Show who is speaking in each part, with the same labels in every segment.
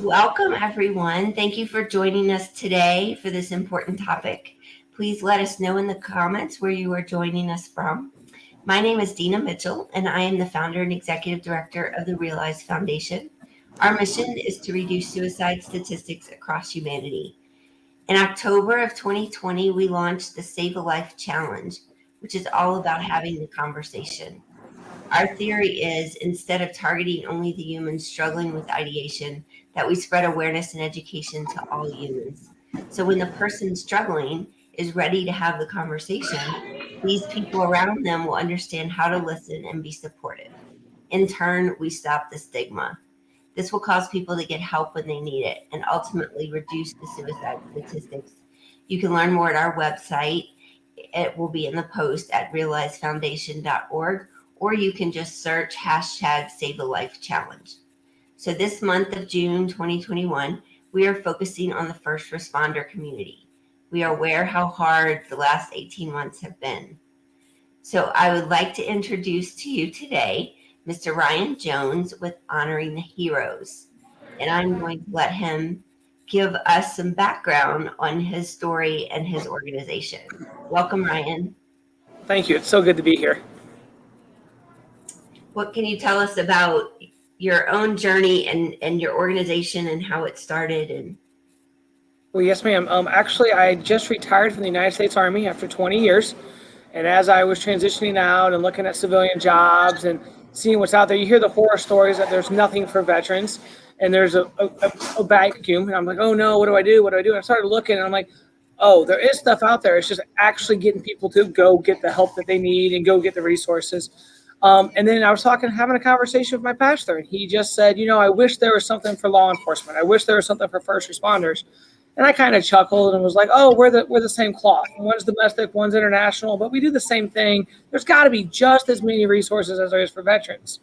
Speaker 1: Welcome, everyone. Thank you for joining us today for this important topic. Please let us know in the comments where you are joining us from. My name is Dina Mitchell, and I am the founder and executive director of the Realize Foundation. Our mission is to reduce suicide statistics across humanity. In October of 2020, we launched the Save a Life Challenge, which is all about having the conversation. Our theory is instead of targeting only the humans struggling with ideation, that we spread awareness and education to all humans. So when the person struggling is ready to have the conversation, these people around them will understand how to listen and be supportive. In turn, we stop the stigma. This will cause people to get help when they need it and ultimately reduce the suicide statistics. You can learn more at our website. It will be in the post at realizefoundation.org, or you can just search hashtag SaveALifeChallenge. So this month of June 2021, we are focusing on the first responder community. We are aware how hard the last 18 months have been. So I would like to introduce to you today Mr. Ryan Jones with Honoring the Heroes. And I'm going to let him give us some background on his story and his organization. Welcome, Ryan.
Speaker 2: Thank you. It's so good to be here.
Speaker 1: What can you tell us about your own journey and your organization and how it started?
Speaker 2: Well, yes, ma'am. Actually, I just retired from the United States Army after 20 years. And as I was transitioning out and looking at civilian jobs and seeing what's out there, you hear the horror stories that there's nothing for veterans and there's a vacuum. And I'm like, oh no, what do I do? What do I do? And I started looking and I'm like, oh, there is stuff out there. It's just actually getting people to go get the help that they need and go get the resources. And then I was having a conversation with my pastor, and he just said, I wish there was something for law enforcement. I wish there was something for first responders. And I kind of chuckled and was like, oh, we're the same cloth. One's domestic, one's international, but we do the same thing. There's got to be just as many resources as there is for veterans.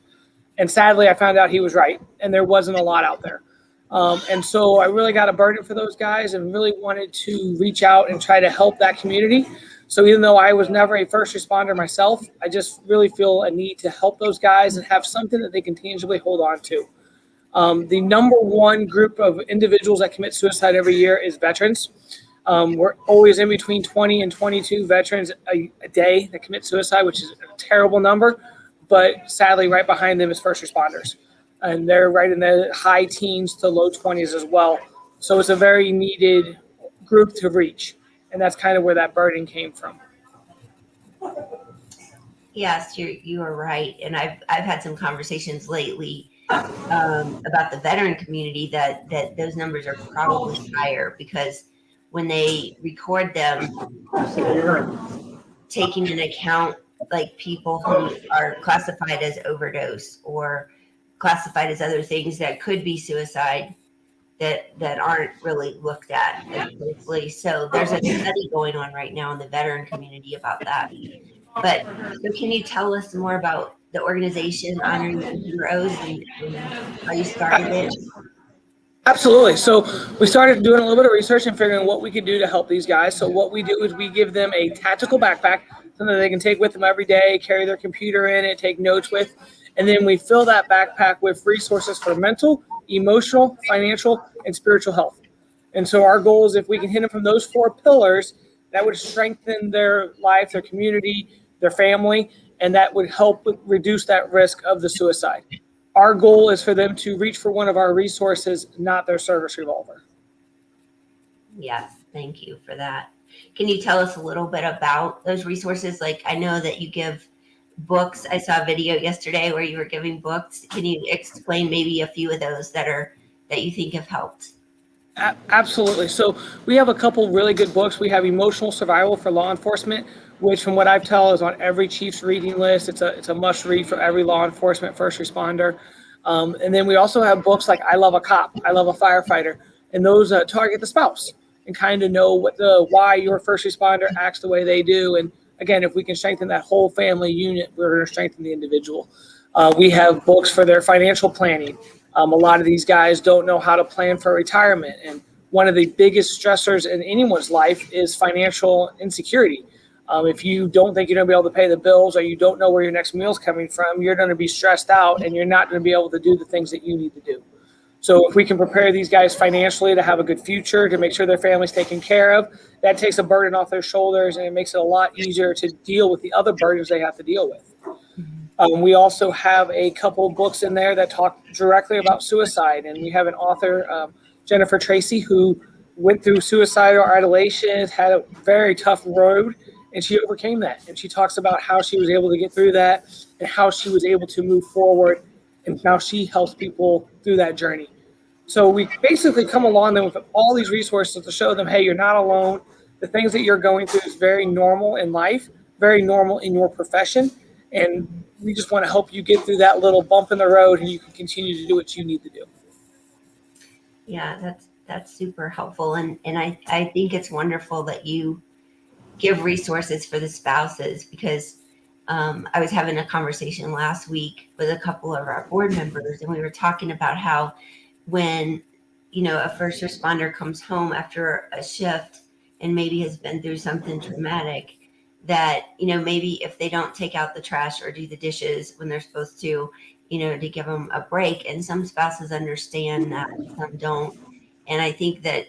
Speaker 2: And sadly, I found out he was right, and there wasn't a lot out there. And so I really got a burden for those guys and really wanted to reach out and try to help that community. So even though I was never a first responder myself, I just really feel a need to help those guys and have something that they can tangibly hold on to. The number one group of individuals that commit suicide every year is veterans. We're always in between 20 and 22 veterans a day that commit suicide, which is a terrible number. But sadly, right behind them is first responders. And they're right in the high teens to low 20s as well. So it's a very needed group to reach. And that's kind of where that burden came from.
Speaker 1: Yes, you are right. And I've had some conversations lately about the veteran community that those numbers are probably higher because when they record them, taking into account like people who are classified as overdose or classified as other things that could be suicide that aren't really looked at as closely. So there's a study going on right now in the veteran community about that. But so can you tell us more about the organization Honoring the Heroes and how you started it?
Speaker 2: Absolutely. So we started doing a little bit of research and figuring what we could do to help these guys. So what we do is we give them a tactical backpack, something that they can take with them every day, carry their computer in it, take notes with. And then we fill that backpack with resources for mental, emotional, financial, and spiritual health. And so our goal is if we can hit them from those four pillars, that would strengthen their life, their community, their family, and that would help reduce that risk of the suicide. Our goal is for them to reach for one of our resources, not their service revolver.
Speaker 1: Yes, thank you for that. Can you tell us a little bit about those resources? Like I know that you give books. I saw a video yesterday where you were giving books. Can you explain maybe a few of those that you think have helped?
Speaker 2: Absolutely. So we have a couple really good books. We have Emotional Survival for Law Enforcement, which from what I've told is on every chief's reading list. It's a must read for every law enforcement first responder. And then we also have books like I Love a Cop, I Love a Firefighter, and those target the spouse and kind of know why your first responder acts the way they do. And again, if we can strengthen that whole family unit, we're going to strengthen the individual. We have books for their financial planning. A lot of these guys don't know how to plan for retirement. And one of the biggest stressors in anyone's life is financial insecurity. If you don't think you're going to be able to pay the bills, or you don't know where your next meal's coming from, you're going to be stressed out and you're not going to be able to do the things that you need to do. So if we can prepare these guys financially to have a good future, to make sure their family's taken care of, that takes a burden off their shoulders, and it makes it a lot easier to deal with the other burdens they have to deal with. We also have a couple of books in there that talk directly about suicide, and we have an author, Jennifer Tracy, who went through suicidal ideation, had a very tough road, and she overcame that. And she talks about how she was able to get through that and how she was able to move forward, and how she helps people through that journey. So we basically come along them with all these resources to show them, hey, you're not alone. The things that you're going through is very normal in life, very normal in your profession. And we just want to help you get through that little bump in the road, and you can continue to do what you need to do.
Speaker 1: Yeah, that's super helpful. And I think it's wonderful that you give resources for the spouses, because I was having a conversation last week with a couple of our board members, and we were talking about how when, a first responder comes home after a shift and maybe has been through something traumatic, that, maybe if they don't take out the trash or do the dishes when they're supposed to give them a break. And some spouses understand that, some don't. And I think that,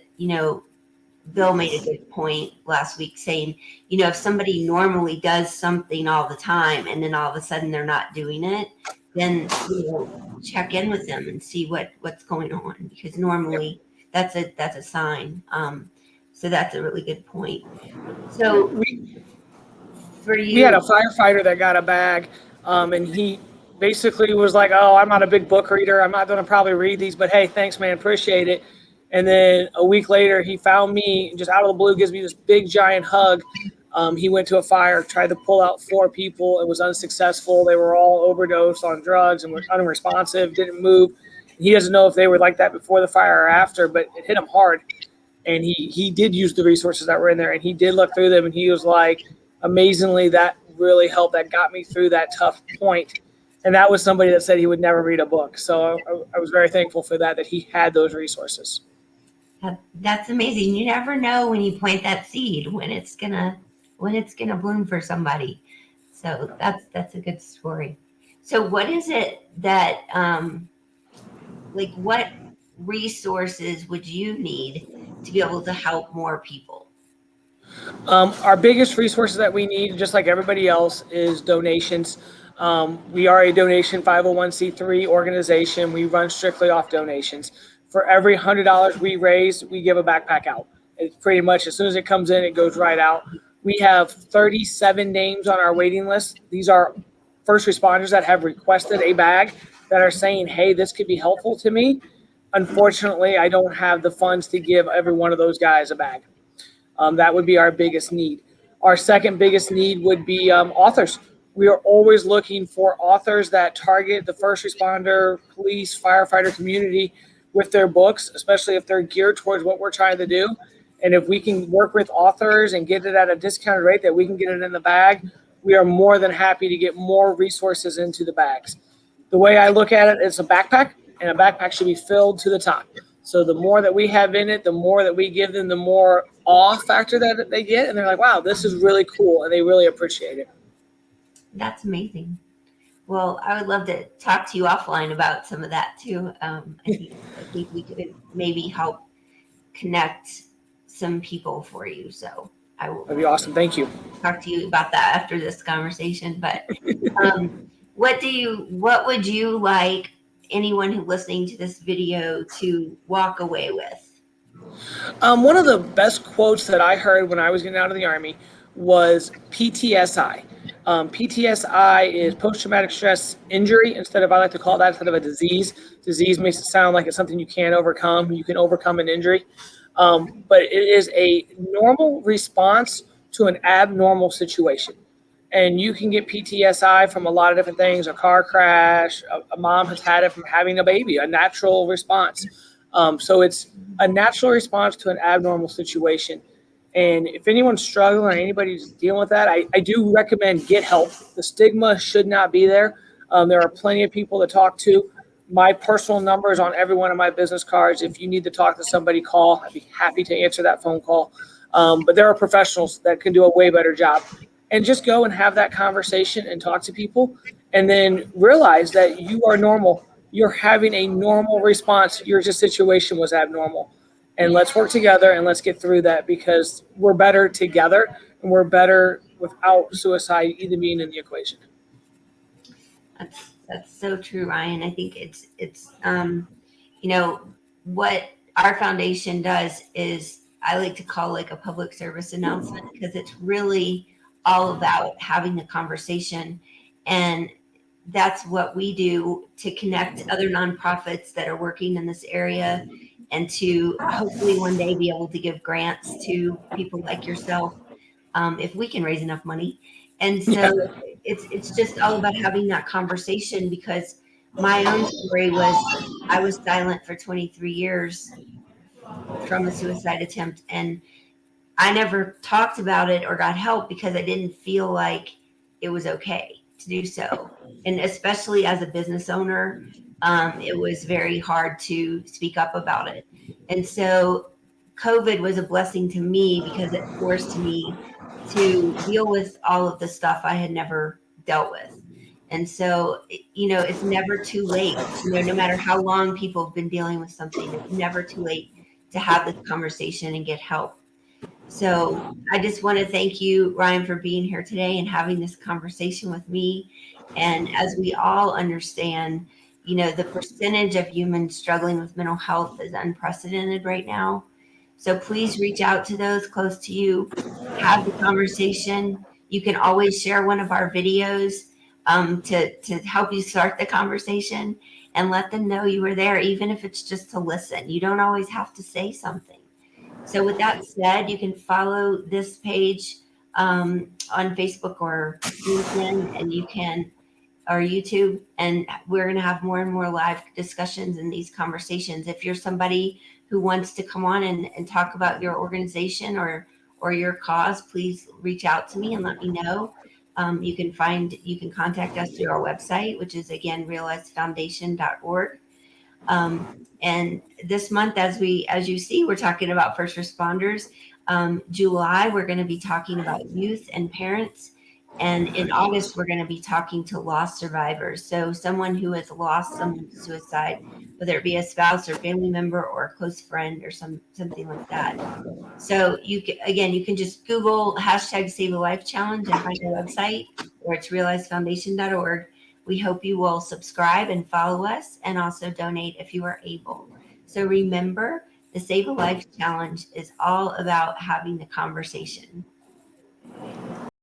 Speaker 1: Bill made a good point last week saying, if somebody normally does something all the time and then all of a sudden they're not doing it, then, check in with them and see what's going on, because normally that's a sign. So that's a really good point. So for
Speaker 2: We had a
Speaker 1: you,
Speaker 2: firefighter that got a bag, and he basically was like, "Oh, I'm not a big book reader. I'm not going to probably read these, but hey, thanks, man, appreciate it." And then a week later, he found me just out of the blue, gives me this big giant hug. He went to a fire, tried to pull out 4 people, and was unsuccessful. They were all overdosed on drugs and were unresponsive, didn't move. He doesn't know if they were like that before the fire or after, but it hit him hard. And he did use the resources that were in there, and he did look through them, and he was like, amazingly, that really helped. That got me through that tough point. And that was somebody that said he would never read a book. So I was very thankful for that he had those resources.
Speaker 1: that's amazing. You never know when you plant that seed when it's gonna bloom for somebody. So that's a good story. So what is it that like, what resources would you need to be able to help more people?
Speaker 2: Our biggest resources that we need, just like everybody else, is donations. We are a donation 501c3 organization. We run strictly off donations. For every $100 we raise, we give a backpack out. It's pretty much as soon as it comes in, it goes right out. We have 37 names on our waiting list. These are first responders that have requested a bag, that are saying, hey, this could be helpful to me. Unfortunately, I don't have the funds to give every one of those guys a bag. That would be our biggest need. Our second biggest need would be authors. We are always looking for authors that target the first responder, police, firefighter community with their books, especially if they're geared towards what we're trying to do. And if we can work with authors and get it at a discounted rate that we can get it in the bag, we are more than happy to get more resources into the bags. The way I look at it, it's a backpack, and a backpack should be filled to the top. So the more that we have in it, the more that we give them, the more awe factor that they get. And they're like, wow, this is really cool. And they really appreciate it.
Speaker 1: That's amazing. Well, I would love to talk to you offline about some of that too. I think we could maybe help connect some people for you. So I will
Speaker 2: That'd be awesome. Thank you.
Speaker 1: talk to you about that after this conversation. But what would you like anyone who's listening to this video to walk away with?
Speaker 2: One of the best quotes that I heard when I was getting out of the Army was PTSI. PTSI is post-traumatic stress injury. I like to call that instead of a disease. Disease makes it sound like it's something you can't overcome. You can overcome an injury. But it is a normal response to an abnormal situation. And you can get PTSI from a lot of different things, a car crash, a mom has had it from having a baby, a natural response. So it's a natural response to an abnormal situation. And if anyone's struggling or anybody's dealing with that, I do recommend get help. The stigma should not be there. There are plenty of people to talk to. My personal number is on every one of my business cards. If you need to talk to somebody, call. I'd be happy to answer that phone call. But there are professionals that can do a way better job. And just go and have that conversation and talk to people, and then realize that you are normal. You're having a normal response. Your just situation was abnormal. And let's work together and let's get through that, because we're better together and we're better without suicide even being in the equation.
Speaker 1: That's so true, Ryan. I think you know, what our foundation does is I like to call like a public service announcement, because it's really all about having the conversation. And that's what we do to connect other nonprofits that are working in this area, and to hopefully one day be able to give grants to people like yourself, if we can raise enough money. And
Speaker 2: Yeah.
Speaker 1: so it's just all about having that conversation, because my own story was I was silent for 23 years from a suicide attempt, and I never talked about it or got help because I didn't feel like it was okay to do so. And especially as a business owner, it was very hard to speak up about it. And so COVID was a blessing to me, because it forced me to deal with all of the stuff I had never dealt with. And so, it's never too late. No matter how long people have been dealing with something, it's never too late to have this conversation and get help. So I just want to thank you, Ryan, for being here today and having this conversation with me. And as we all understand, the percentage of humans struggling with mental health is unprecedented right now. So please reach out to those close to you, have the conversation. You can always share one of our videos, to help you start the conversation, and let them know you were there, even if it's just to listen. You don't always have to say something. So, with that said, you can follow this page, on Facebook or LinkedIn, and you can, or YouTube, and we're going to have more and more live discussions in these conversations. If you're somebody who wants to come on and talk about your organization or your cause, please reach out to me and let me know. You can contact us through our website, which is again realizefoundation.org. Um, and this month, as you see, we're talking about first responders. July, we're going to be talking about youth and parents. And in August, we're going to be talking to loss survivors. So someone who has lost someone to suicide, whether it be a spouse or family member or a close friend or something like that. So you can just Google hashtag Save a Life Challenge and find our website, or it's realizefoundation.org. We hope you will subscribe and follow us, and also donate if you are able. So remember, the Save a Life Challenge is all about having the conversation.